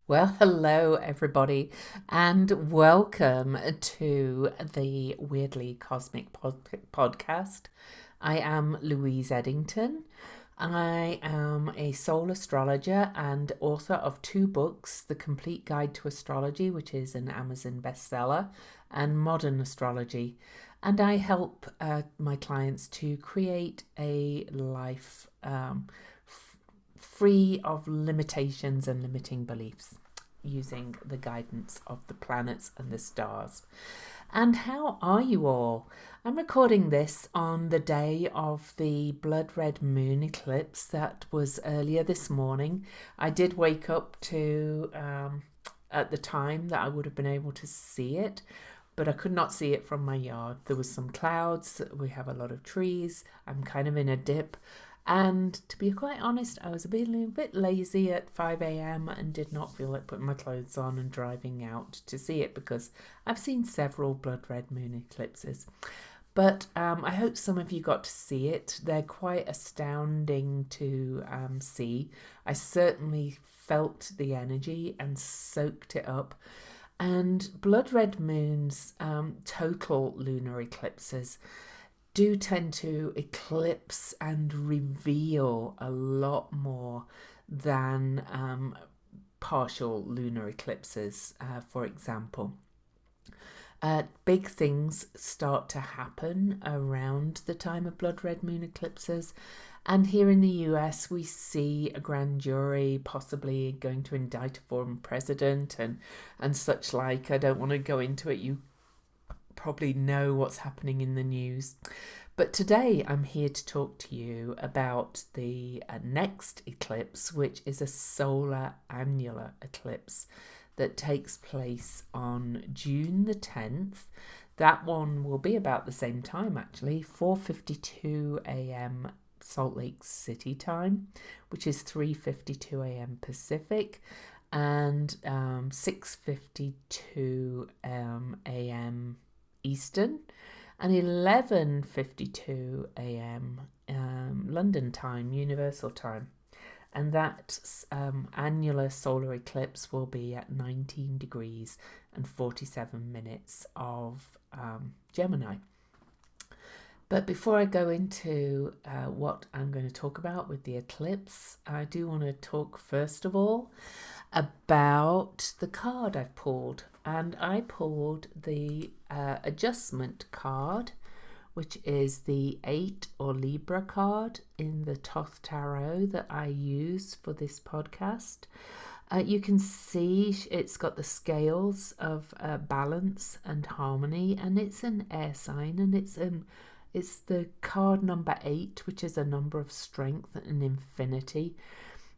Well, hello everybody, and welcome to the Weirdly Cosmic podcast. I am Louise Edington. I am a soul astrologer and author of two books, The Complete Guide to Astrology, which is an Amazon bestseller, and Modern Astrology. And I help my clients to create a life free of limitations and limiting beliefs using the guidance of the planets and the stars. And how are you all? I'm recording this on the day of the blood red moon eclipse that was earlier this morning. I did wake up to at the time that I would have been able to see it, but I could not see it from my yard. There was some clouds, we have a lot of trees, I'm kind of in a dip. And to be quite honest, I was a bit lazy at 5 a.m. and did not feel like putting my clothes on and driving out to see it because I've seen several blood red moon eclipses. But I hope some of you got to see it. They're quite astounding to see. I certainly felt the energy and soaked it up. And blood red moons, total lunar eclipses, do tend to eclipse and reveal a lot more than partial lunar eclipses, for example. Big things start to happen around the time of blood red moon eclipses. And here in the US, we see a grand jury possibly going to indict a former president and such like. I don't want to go into it. You probably know what's happening in the news. But today I'm here to talk to you about the next eclipse, which is a solar annular eclipse that takes place on June the 10th. That one will be about the same time, actually, 4:52 a.m. Salt Lake City time, which is 3:52 a.m. Pacific, and 6:52 a.m. Eastern, and 11:52 a.m. London time, Universal time. And that annular solar eclipse will be at 19 degrees and 47 minutes of Gemini. But before I go into what I'm going to talk about with the eclipse, I do want to talk first of all about the card I've pulled. And I pulled the adjustment card, which is the 8 or Libra card in the Thoth Tarot that I use for this podcast. You can see it's got the scales of balance and harmony, and it's an air sign, and it's the card number 8, which is a number of strength and infinity.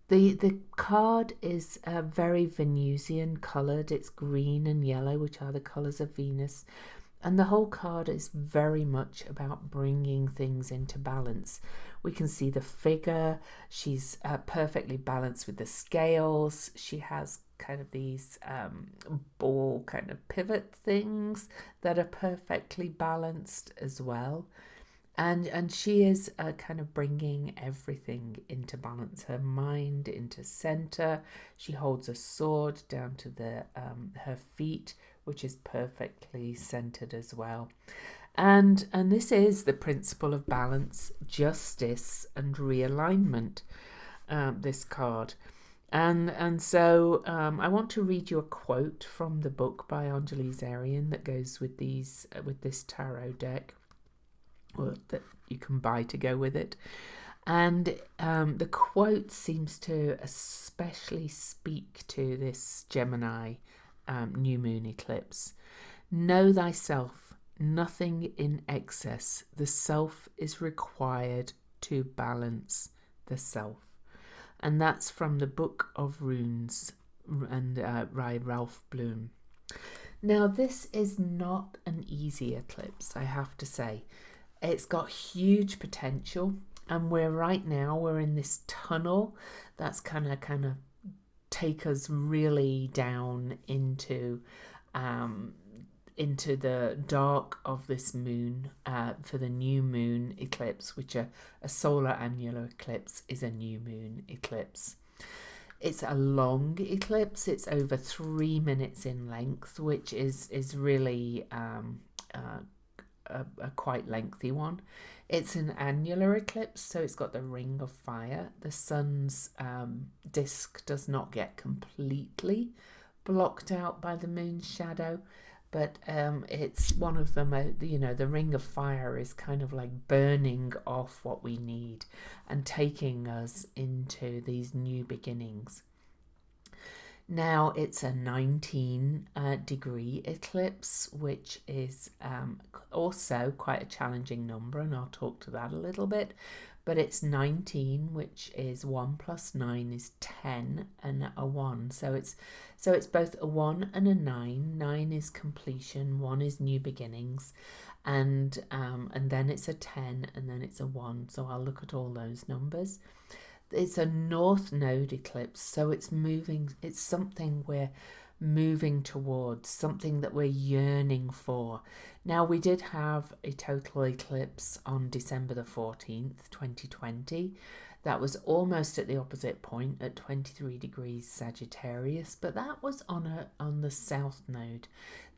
The card is very Venusian coloured. It's green and yellow, which are the colours of Venus. And the whole card is very much about bringing things into balance. We can see the figure. She's perfectly balanced with the scales. She has kind of these ball kind of pivot things that are perfectly balanced as well. And she is kind of bringing everything into balance, her mind into center. She holds a sword down to her feet, which is perfectly centered as well. And this is the principle of balance, justice, and realignment, this card. And so I want to read you a quote from the book by Louise Edington that goes with this tarot deck, or that you can buy to go with it. And the quote seems to especially speak to this Gemini new moon eclipse. Know thyself, nothing in excess. The self is required to balance the self. And that's from the Book of Runes and by Ralph Bloom. Now, this is not an easy eclipse, I have to say. It's got huge potential, and we're in this tunnel that's kind of take us really down into the dark of this moon for the new moon eclipse, which a solar annular eclipse is a new moon eclipse. It's a long eclipse. It's over 3 minutes in length, which is really a quite lengthy one. It's an annular eclipse, so it's got the ring of fire. The sun's disk does not get completely blocked out by the moon's shadow, but it's one of them. The ring of fire is kind of like burning off what we need and taking us into these new beginnings. Now it's a 19 degree eclipse, which is also quite a challenging number, and I'll talk to that a little bit. But it's 19, which is 1 plus 9 is 10, and a 1. So it's both a 1 and a 9. 9 is completion, 1 is new beginnings, and then it's a 10, and then it's a 1. So I'll look at all those numbers. It's a north node eclipse, so it's moving. It's something we're moving towards, something that we're yearning for. Now, we did have a total eclipse on December the 14th, 2020. That was almost at the opposite point at 23 degrees Sagittarius, but that was on the south node.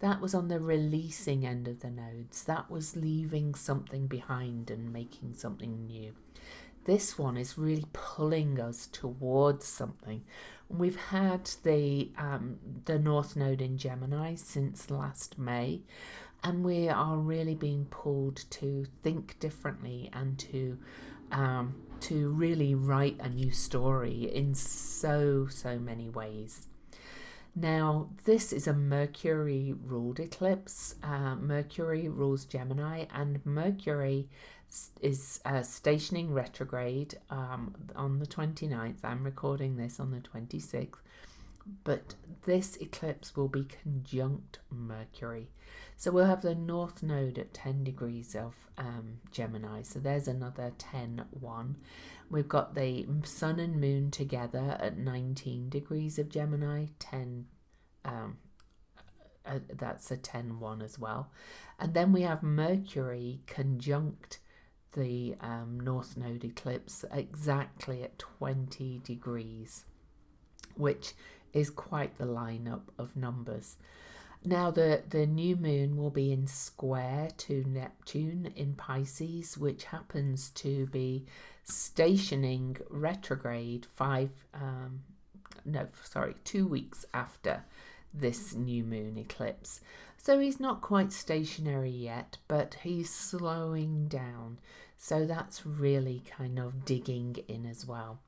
That was on the releasing end of the nodes. That was leaving something behind and making something new. This one is really pulling us towards something. We've had the North Node in Gemini since last May, and we are really being pulled to think differently and to really write a new story in so many ways. Now, this is a Mercury ruled eclipse. Mercury rules Gemini, and Mercury is stationing retrograde on the 29th. I'm recording this on the 26th, but this eclipse will be conjunct Mercury. So we'll have the North Node at 10 degrees of Gemini. So there's another 10-1. We've got the Sun and Moon together at 19 degrees of Gemini, 10. That's a 10-1 as well. And then we have Mercury conjunct the North Node eclipse exactly at 20 degrees, which is quite the lineup of numbers. Now, the new moon will be in square to Neptune in Pisces, which happens to be stationing retrograde 2 weeks after this new moon eclipse. So he's not quite stationary yet, but he's slowing down. So that's really kind of digging in as well.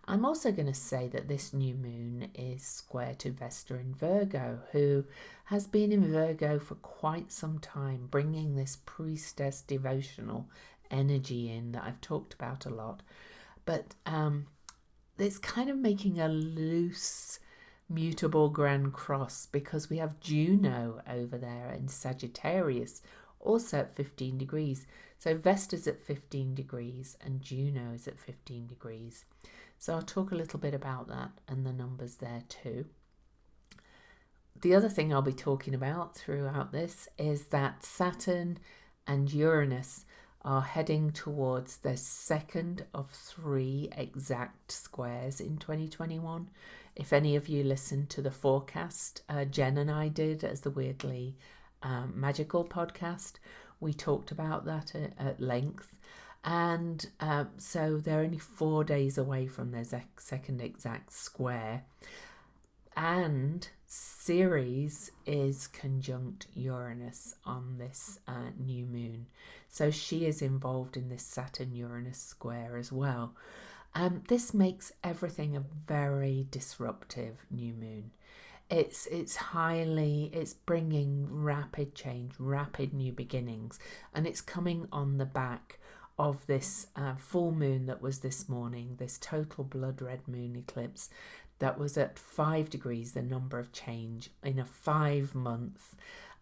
I'm also going to say that this new moon is square to Vesta in Virgo, who has been in Virgo for quite some time, bringing this priestess devotional energy in that I've talked about a lot. But it's kind of making a loose, mutable grand cross, because we have Juno over there in Sagittarius, also at 15 degrees. So Vesta's at 15 degrees and Juno is at 15 degrees. So I'll talk a little bit about that and the numbers there too. The other thing I'll be talking about throughout this is that Saturn and Uranus are heading towards their second of 3 exact squares in 2021. If any of you listened to the forecast Jen and I did as the Weirdly Magical podcast, we talked about that at length. And so they're only 4 days away from their second exact square. And Ceres is conjunct Uranus on this new moon. So she is involved in this Saturn-Uranus square as well. This makes everything a very disruptive new moon. It's bringing rapid change, rapid new beginnings, and it's coming on the back of this full moon that was this morning, this total blood red moon eclipse that was at 5 degrees, the number of change in a 5 month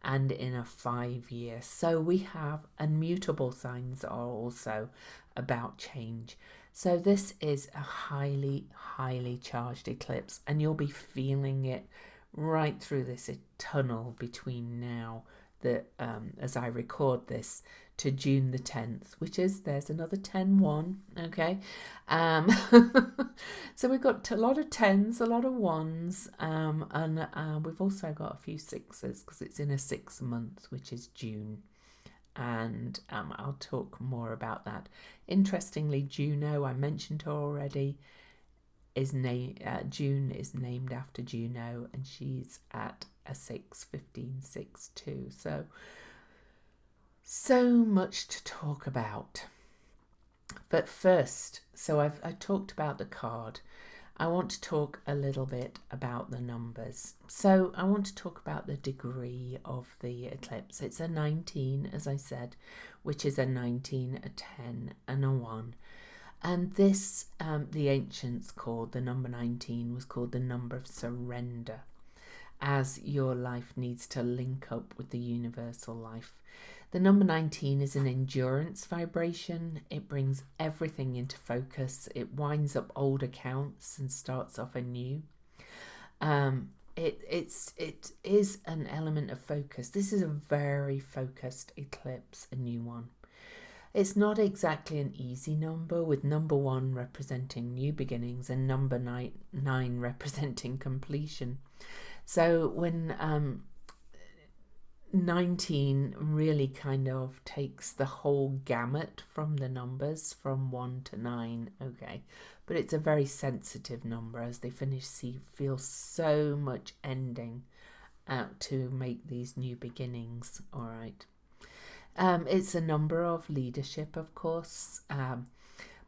and in a 5 year. So we have immutable signs are also about change. So this is a highly charged eclipse, and you'll be feeling it right through this tunnel between now the as I record this, to June the 10th, which is, there's another 10-1, okay? So we've got a lot of 10s, a lot of 1s, and we've also got a few 6s because it's in a 6 month, which is June. And I'll talk more about that. Interestingly, Juno, I mentioned her already, is June is named after Juno, and she's at a 6-15-6-2. So much to talk about. But first, so I talked about the card. I want to talk a little bit about the numbers. So I want to talk about the degree of the eclipse. It's a 19, as I said, which is a 19, a 10, and a 1. And this, the ancients called, the number 19 was called the number of surrender, as your life needs to link up with the universal life. The number 19 is an endurance vibration. It brings everything into focus. It winds up old accounts and starts off anew. It is an element of focus. This is a very focused eclipse, a new one. It's not exactly an easy number, with number 1 representing new beginnings and number 9 representing completion. So when 19 really kind of takes the whole gamut from the numbers from 1 to 9, okay, but it's a very sensitive number. As they finish, feel so much ending out to make these new beginnings. All right. It's a number of leadership, of course,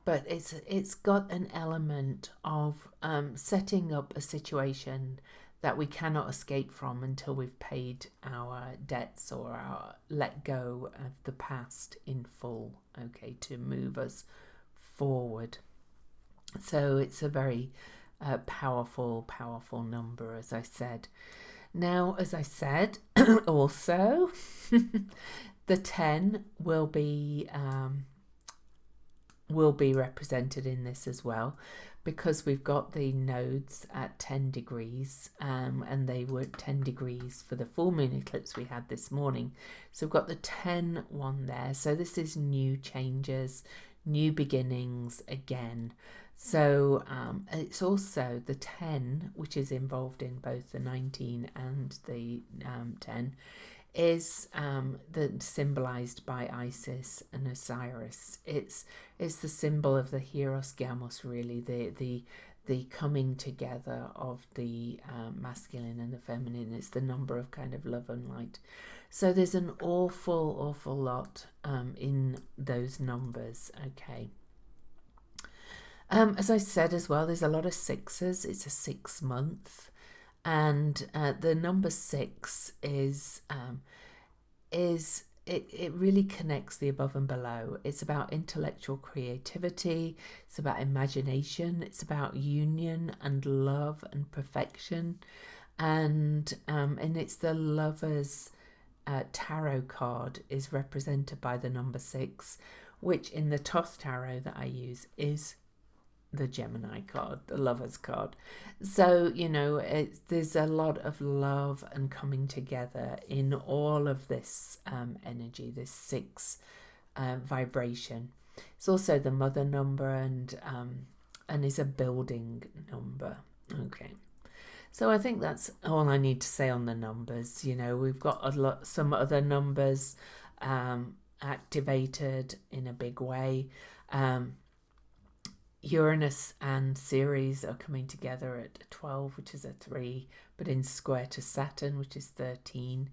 but it's got an element of setting up a situation that we cannot escape from until we've paid our debts or let go of the past in full, okay, to move us forward. So it's a very powerful number, as I said. Now, as I said, also, the 10 will be represented in this as well, because we've got the nodes at 10 degrees, and they were 10 degrees for the full moon eclipse we had this morning. So we've got the 10 one there. So this is new changes, new beginnings again. So it's also the 10, which is involved in both the 19 and the 10, is symbolized by Isis and Osiris. It's the symbol of the hieros gamos, really, the coming together of the masculine and the feminine. It's the number of kind of love and light. So there's an awful lot in those numbers, okay. As I said as well, there's a lot of 6s. It's a 6 month. And the number 6 it really connects the above and below. It's about intellectual creativity. It's about imagination. It's about union and love and perfection, and it's the Lover's tarot card is represented by the number 6, which in the Thoth tarot that I use is the Gemini card, the Lover's card. So, you know, there's a lot of love and coming together in all of this energy, this 6 vibration. It's also the mother number, and is a building number. Okay. So I think that's all I need to say on the numbers. You know, we've got some other numbers activated in a big way. Uranus and Ceres are coming together at 12, which is a 3, but in square to Saturn, which is 13.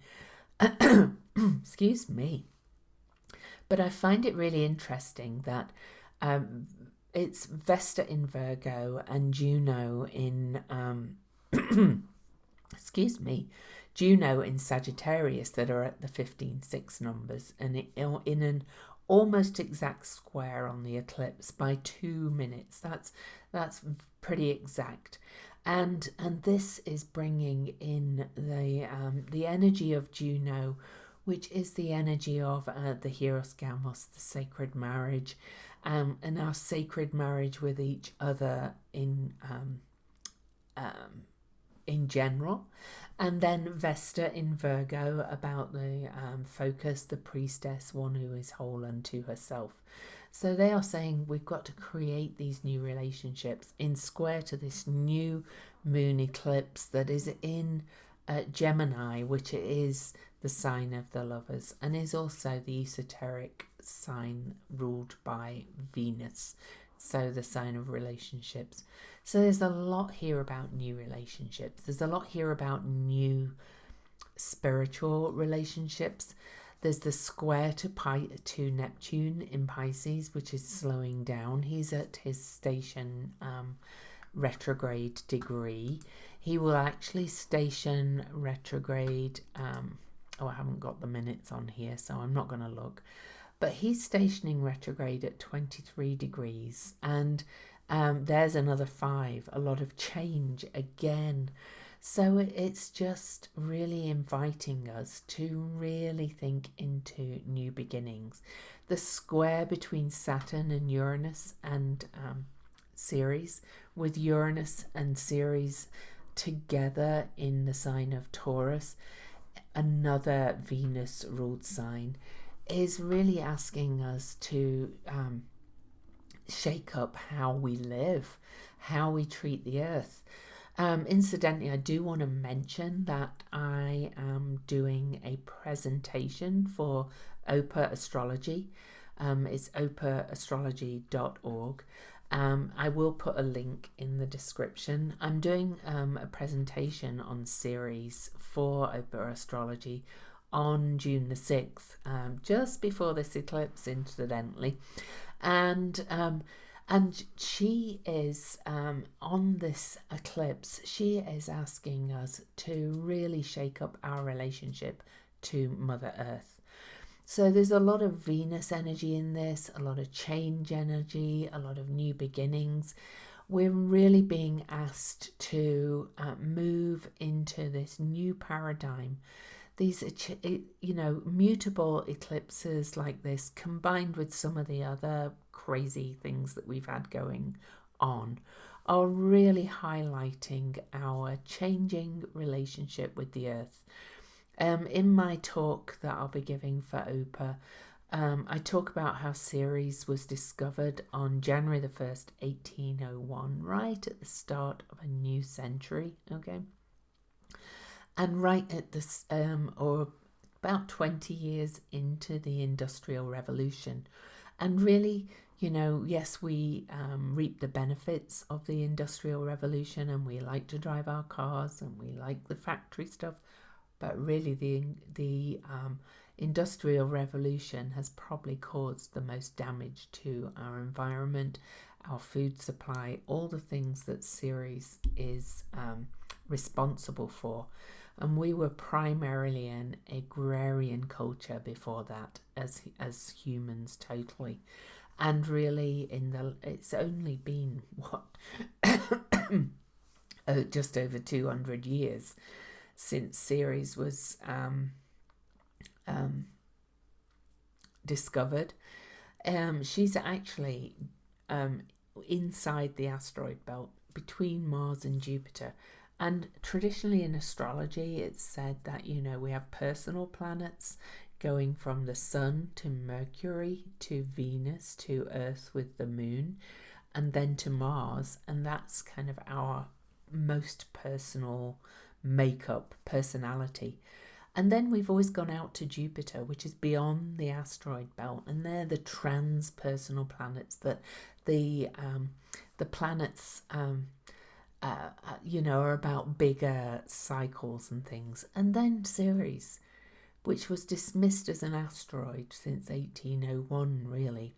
Excuse me. But I find it really interesting that it's Vesta in Virgo and Juno in excuse me, Juno in Sagittarius that are at the 15-6 numbers, and in an almost exact square on the eclipse by 2 minutes. That's pretty exact, and this is bringing in the energy of Juno, which is the energy of the hieros gamos, the sacred marriage, and our sacred marriage with each other in in general. And then Vesta in Virgo about the focus, the priestess, one who is whole unto herself. So they are saying we've got to create these new relationships in square to this new moon eclipse that is in Gemini, which is the sign of the lovers and is also the esoteric sign ruled by Venus. So the sign of relationships. So there's a lot here about new relationships. There's a lot here about new spiritual relationships. There's the square to Neptune in Pisces, which is slowing down. He's at his station retrograde degree. He will actually station retrograde. I haven't got the minutes on here, so I'm not going to look. But he's stationing retrograde at 23 degrees. And there's another 5. A lot of change again. So it's just really inviting us to really think into new beginnings. The square between Saturn and Uranus and Ceres, with Uranus and Ceres together in the sign of Taurus, another Venus ruled sign, is really asking us to shake up how we live, how we treat the earth. Incidentally, I do want to mention that I am doing a presentation for Opa Astrology. It's opaastrology.org. I will put a link in the description. I'm doing a presentation on Ceres for Opa Astrology on June the 6th, just before this eclipse, incidentally. And she is, on this eclipse, she is asking us to really shake up our relationship to Mother Earth. So there's a lot of Venus energy in this, a lot of change energy, a lot of new beginnings. We're really being asked to move into this new paradigm. These, mutable eclipses like this, combined with some of the other crazy things that we've had going on, are really highlighting our changing relationship with the earth. In my talk that I'll be giving for Opa, I talk about how Ceres was discovered on January the 1st, 1801, right at the start of a new century, okay? And right at this, or about 20 years into the Industrial Revolution. And really, yes, we reap the benefits of the Industrial Revolution, and we like to drive our cars and we like the factory stuff. But really, the Industrial Revolution has probably caused the most damage to our environment, our food supply, all the things that Ceres is responsible for. And we were primarily an agrarian culture before that, as humans, totally. And really, it's only been just over 200 years since Ceres was discovered. She's actually inside the asteroid belt between Mars and Jupiter. And traditionally in astrology, it's said that, we have personal planets going from the Sun to Mercury to Venus to Earth with the Moon, and then to Mars. And that's kind of our most personal makeup, personality. And then we've always gone out to Jupiter, which is beyond the asteroid belt, and they're the transpersonal planets, that the planets are about bigger cycles and things. And then Ceres, which was dismissed as an asteroid since 1801, really,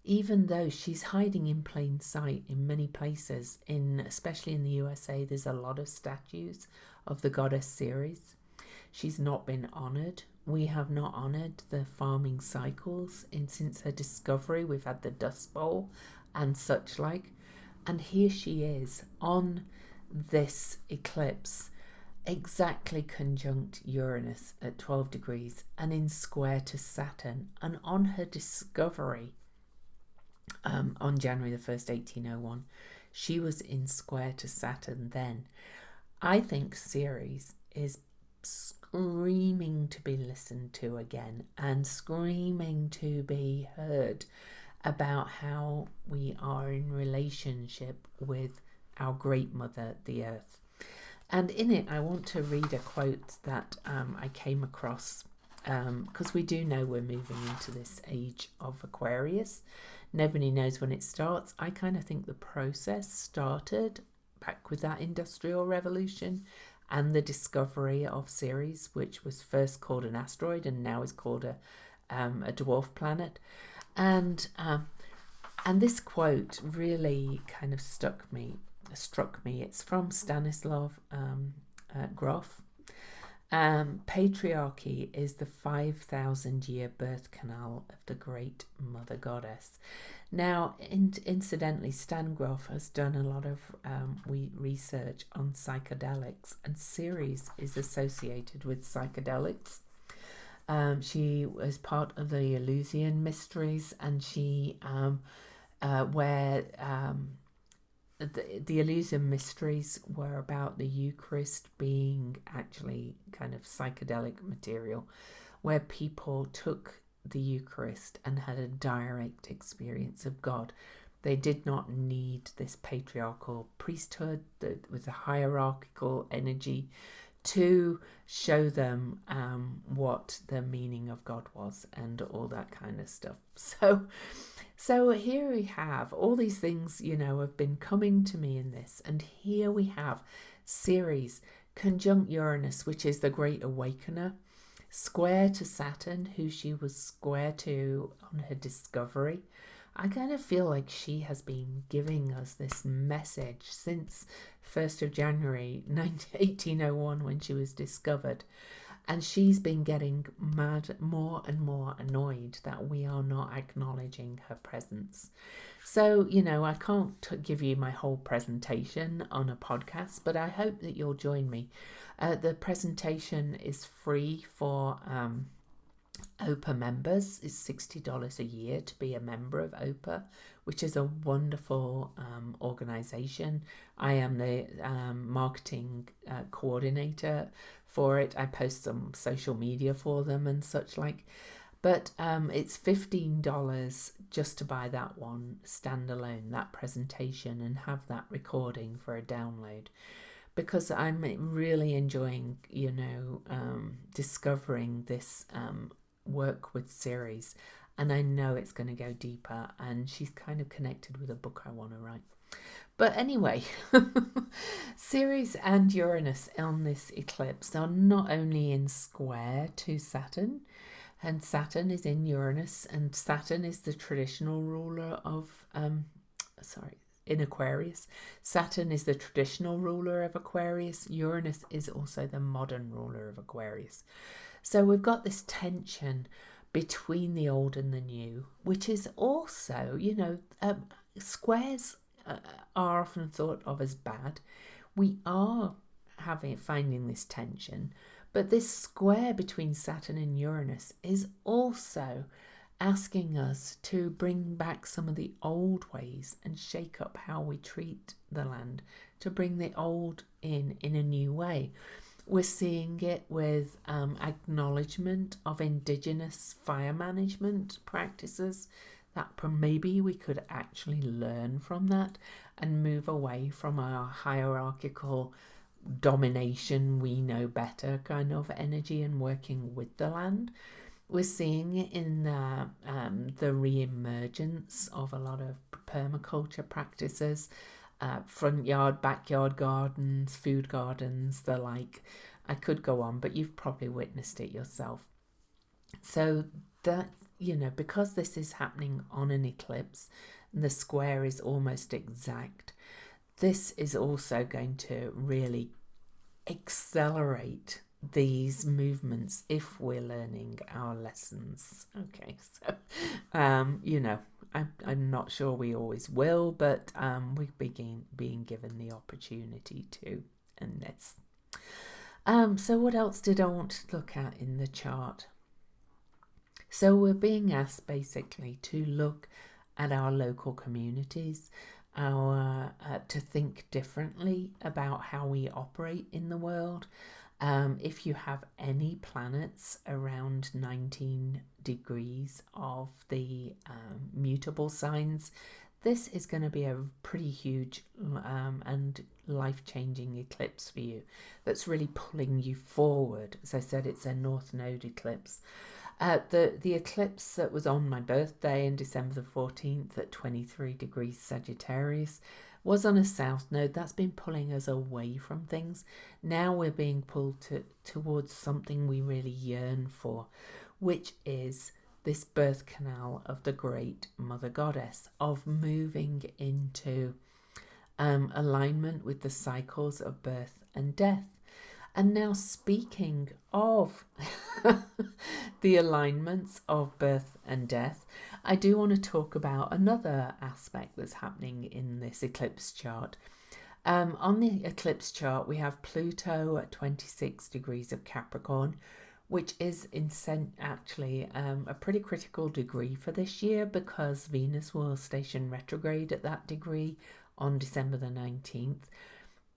even though she's hiding in plain sight in many places, especially in the USA. There's a lot of statues of the goddess Ceres. She's not been honoured. We have not honoured the farming cycles since her discovery. We've had the Dust Bowl and such like. And here she is on this eclipse, exactly conjunct Uranus at 12 degrees and in square to Saturn. And on her discovery, on January the 1st, 1801, she was in square to Saturn then. I think Ceres is screaming to be listened to again and screaming to be heard about how we are in relationship with our great mother, the earth. And in it, I want to read a quote that I came across, because we do know we're moving into this age of Aquarius. Nobody knows when it starts. I kind of think the process started back with that Industrial Revolution and the discovery of Ceres, which was first called an asteroid and now is called a dwarf planet. And this quote really kind of struck me. It's from Stanislav Grof. Patriarchy is the 5,000-year birth canal of the great mother goddess. Now, incidentally, Stan Grof has done a lot of research on psychedelics, and Ceres is associated with psychedelics. She was part of the Eleusinian mysteries, and she the Eleusinian mysteries were about the Eucharist being actually kind of psychedelic material, where people took the Eucharist and had a direct experience of God. They did not need this patriarchal priesthood with a hierarchical energy to show them what the meaning of God was and all that kind of stuff. So here we have all these things, have been coming to me in this. And here we have Ceres conjunct Uranus, which is the great awakener, square to Saturn, who she was square to on her discovery. I kind of feel like she has been giving us this message since 1st of January 1801 when she was discovered. And she's been getting more and more annoyed that we are not acknowledging her presence. So, I can't give you my whole presentation on a podcast, but I hope that you'll join me. The presentation is free for OPA members. It's $60 a year to be a member of OPA, which is a wonderful organization. I am the marketing coordinator for it. I post some social media for them and such like. But it's $15 just to buy that one standalone, that presentation, and have that recording for a download. Because I'm really enjoying, discovering this work with Ceres, and I know it's going to go deeper, and she's kind of connected with a book I want to write. But anyway, Ceres and Uranus on this eclipse are not only in square to Saturn, and Saturn is in Uranus, and Saturn is the traditional ruler of in Aquarius. Saturn is the traditional ruler of Aquarius. Uranus is also the modern ruler of Aquarius. So we've got this tension between the old and the new, which is also, squares are often thought of as bad. We are finding this tension, but this square between Saturn and Uranus is also asking us to bring back some of the old ways and shake up how we treat the land, to bring the old in a new way. We're seeing it with acknowledgement of indigenous fire management practices, that maybe we could actually learn from that and move away from our hierarchical domination, we know better kind of energy, and working with the land. We're seeing it in the re-emergence of a lot of permaculture practices, front yard, backyard gardens, food gardens, the like. I could go on, but you've probably witnessed it yourself. So that, because this is happening on an eclipse, and the square is almost exact, this is also going to really accelerate these movements if we're learning our lessons. Okay, so I'm not sure we always will, but we're being given the opportunity to in this. So what else did I want to look at in the chart? So we're being asked basically to look at our local communities to think differently about how we operate in the world. If you have any planets around 19 degrees of the mutable signs, this is going to be a pretty huge and life-changing eclipse for you that's really pulling you forward. As I said, it's a North Node eclipse. The eclipse that was on my birthday in December the 14th at 23 degrees Sagittarius was on a South Node. That's been pulling us away from things. Now we're being pulled towards something we really yearn for, which is this birth canal of the great Mother Goddess, of moving into alignment with the cycles of birth and death. And now, speaking of the alignments of birth and death, I do want to talk about another aspect that's happening in this eclipse chart. On the eclipse chart, we have Pluto at 26 degrees of Capricorn, which is actually a pretty critical degree for this year, because Venus will station retrograde at that degree on December the 19th.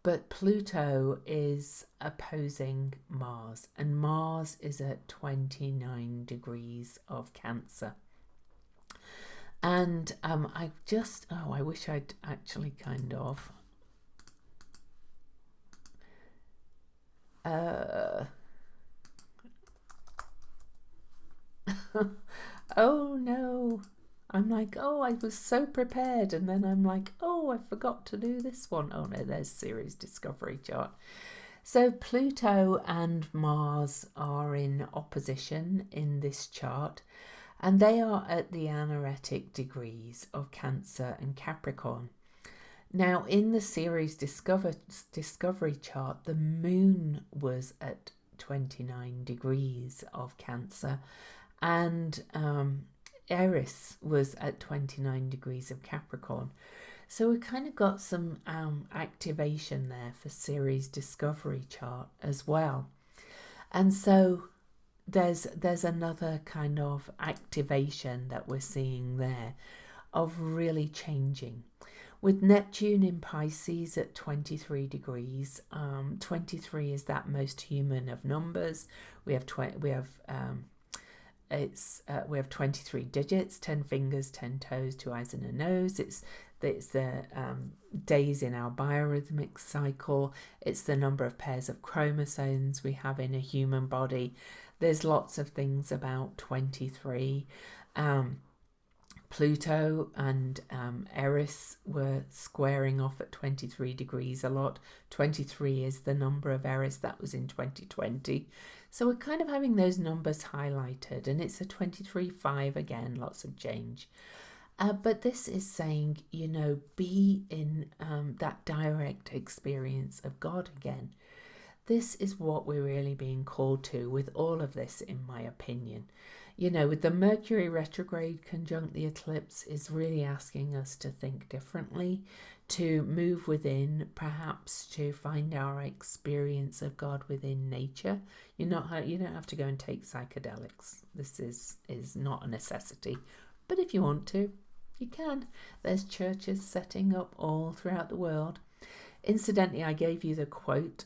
But Pluto is opposing Mars, and Mars is at 29 degrees of Cancer. And I wish I'd actually kind of oh no, I'm like, oh, I was so prepared, and then I'm like, oh, I forgot to do this one. Oh no, there's Series Discovery chart. So Pluto and Mars are in opposition in this chart, and they are at the anaretic degrees of Cancer and Capricorn. Now, in the Series Discovery chart, the moon was at 29 degrees of Cancer, and Eris was at 29 degrees of Capricorn. So we kind of got some activation there for Series Discovery chart as well. And so there's another kind of activation that we're seeing there of really changing. With Neptune in Pisces at 23 degrees, 23 is that most human of numbers. We have 23 digits, 10 fingers, 10 toes, 2 eyes and a nose. It's the days in our biorhythmic cycle. It's the number of pairs of chromosomes we have in a human body. There's lots of things about 23. Pluto and Eris were squaring off at 23 degrees a lot. 23 is the number of Eris. That was in 2020. So we're kind of having those numbers highlighted, and it's a 23-5 again, lots of change. But this is saying, be in that direct experience of God again. This is what we're really being called to with all of this, in my opinion. With the Mercury retrograde conjunct the eclipse is really asking us to think differently, to move within, perhaps to find our experience of God within nature. You don't have to go and take psychedelics. This is not a necessity. But if you want to, you can. There's churches setting up all throughout the world. Incidentally, I gave you the quote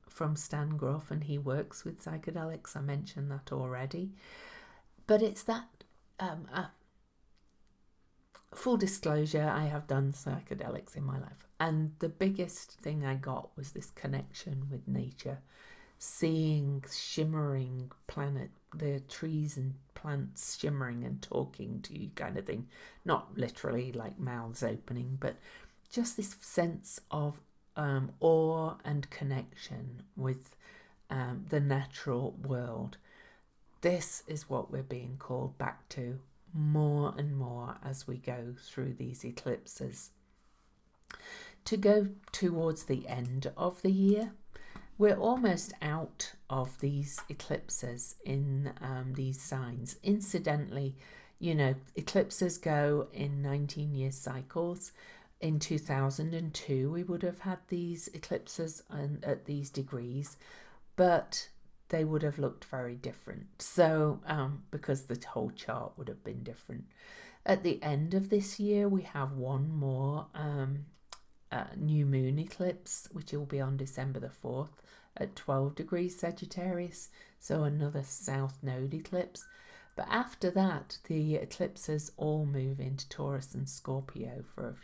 from Stan Groff, and he works with psychedelics. I mentioned that already. But it's that, full disclosure, I have done psychedelics in my life. And the biggest thing I got was this connection with nature, seeing shimmering planet, the trees and plants shimmering and talking to you kind of thing. Not literally like mouths opening, but just this sense of awe and connection with the natural world. This is what we're being called back to more and more as we go through these eclipses. To go towards the end of the year, we're almost out of these eclipses in these signs. Incidentally, eclipses go in 19-year cycles. In 2002, we would have had these eclipses at these degrees, but they would have looked very different. So, because the whole chart would have been different. At the end of this year, we have one more new moon eclipse, which will be on December the 4th at 12 degrees Sagittarius, so another south node eclipse. But after that, the eclipses all move into Taurus and Scorpio for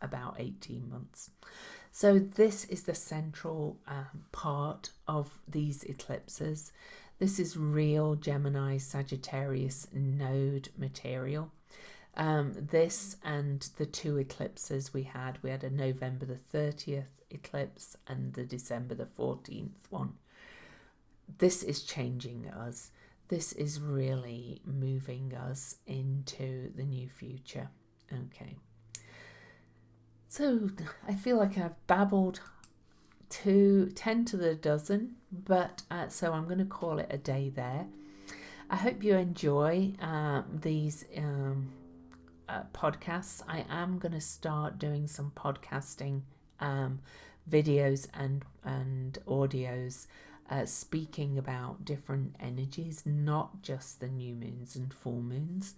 about 18 months. So this is the central part of these eclipses. This is real Gemini Sagittarius node material. This and the two eclipses we had a November the 30th eclipse and the December the 14th one. This is changing us. This is really moving us into the new future. Okay. So I feel like I've babbled 10 to the dozen, but so I'm going to call it a day there. I hope you enjoy these podcasts. I am going to start doing some podcasting videos and audios speaking about different energies, not just the new moons and full moons.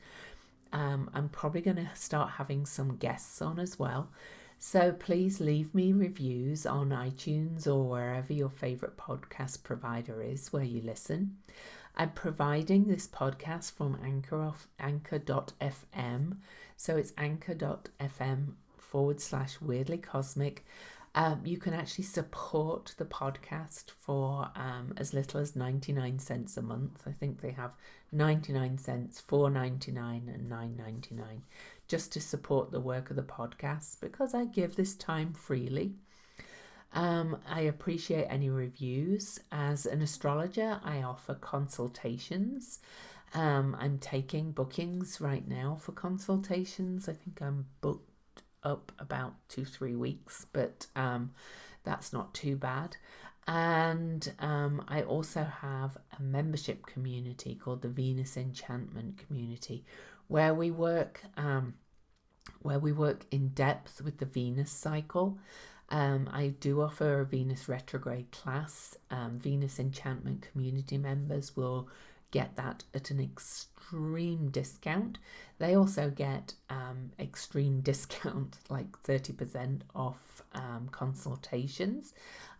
I'm probably going to start having some guests on as well. So please leave me reviews on iTunes or wherever your favourite podcast provider is where you listen. I'm providing this podcast from anchor.fm. So it's anchor.fm/weirdly cosmic. You can actually support the podcast for as little as 99 cents a month. I think they have 99 cents, $4.99 and $9.99 just to support the work of the podcast, because I give this time freely. I appreciate any reviews. As an astrologer, I offer consultations. I'm taking bookings right now for consultations. I think I'm booked up about 2-3 weeks, but that's not too bad. And I also have a membership community called the Venus Enchantment Community, where we work in depth with the Venus cycle. I do offer a Venus retrograde class. Venus Enchantment community members will get that at an extreme discount. They also get extreme discount, like 30% off consultations.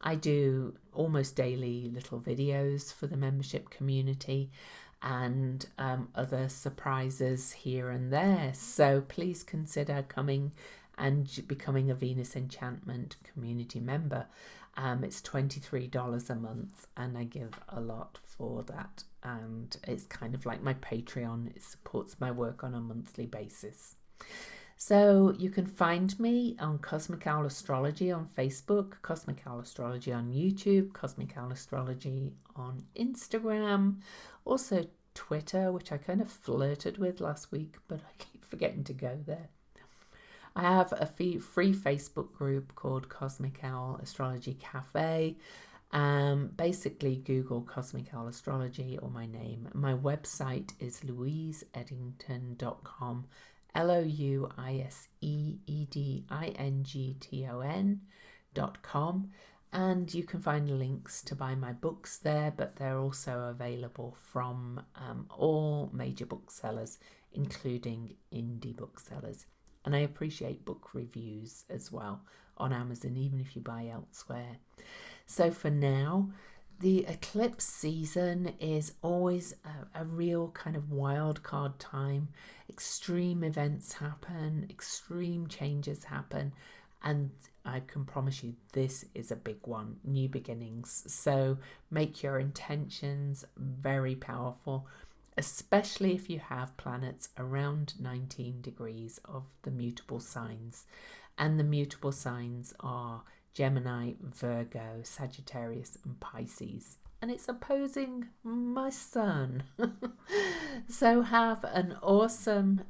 I do almost daily little videos for the membership community and other surprises here and there. So please consider coming and becoming a Venus Enchantment community member. It's $23 a month, and I give a lot for that. And it's kind of like my Patreon. It supports my work on a monthly basis. So you can find me on Cosmic Owl Astrology on Facebook, Cosmic Owl Astrology on YouTube, Cosmic Owl Astrology on Instagram, also Twitter, which I kind of flirted with last week, but I keep forgetting to go there. I have a free Facebook group called Cosmic Owl Astrology Cafe. Basically Google Cosmic Owl Astrology or my name. My website is louiseedington.com, LOUISEEDINGTON.com, and you can find links to buy my books there, but they're also available from all major booksellers, including indie booksellers. And I appreciate book reviews as well on Amazon, even if you buy elsewhere. So for now, the eclipse season is always a real kind of wild card time. Extreme events happen, extreme changes happen, and I can promise you this is a big one, new beginnings. So make your intentions very powerful, especially if you have planets around 19 degrees of the mutable signs. And the mutable signs are Gemini, Virgo, Sagittarius and Pisces. And it's opposing my sun. So have an awesome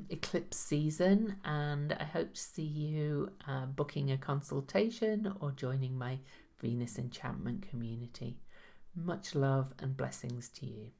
eclipse season, and I hope to see you booking a consultation or joining my Venus Enchantment community. Much love and blessings to you.